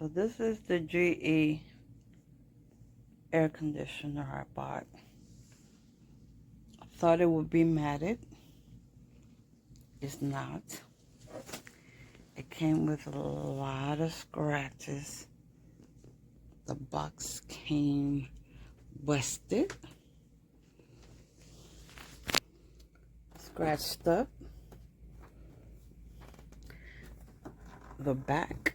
So this is the GE air conditioner I bought. I thought it would be matted. It's not. It came with a lot of scratches. The box came busted, scratched up. The back,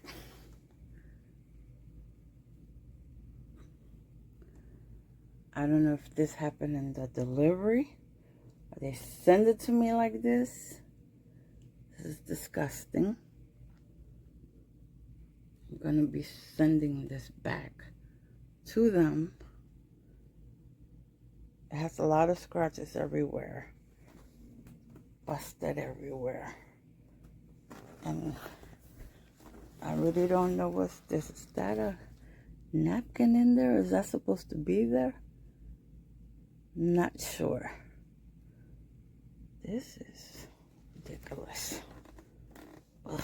I don't know if this happened in the delivery or they send it to me like this. This is disgusting. I'm gonna be sending this back to them. It has a lot of scratches everywhere, busted everywhere, and I really don't know what's this. Is that a napkin in there? Is that supposed to be there? Not sure. This is ridiculous. Ugh.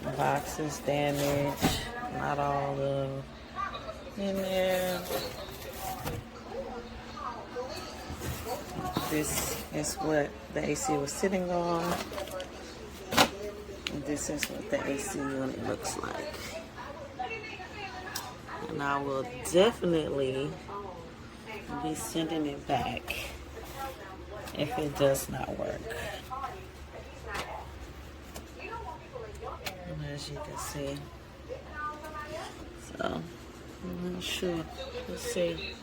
The box is damaged. Not all of in there. This is what the AC was sitting on. And this is what the AC unit looks like. And I will definitely be sending it back if it does not work. And as you can see. So, I'm not sure. Let's see.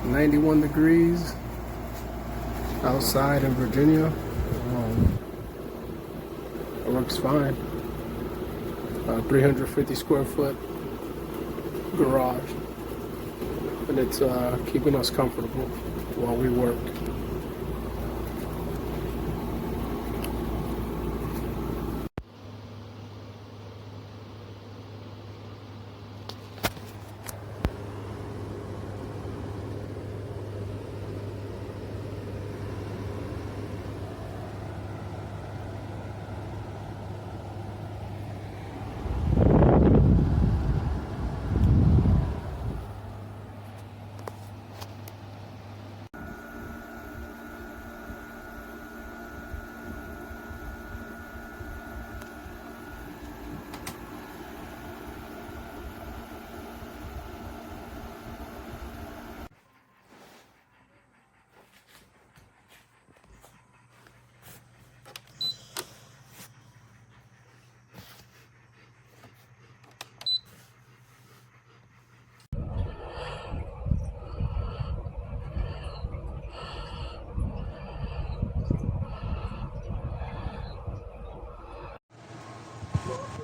.91 degrees outside in Virginia. It works fine. 350 square foot garage, and it's keeping us comfortable while we work.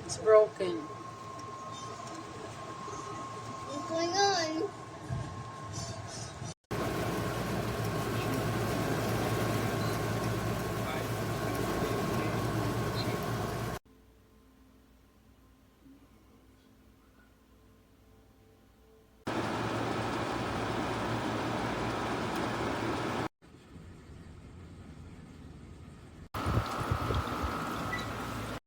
It's broken. What's going on?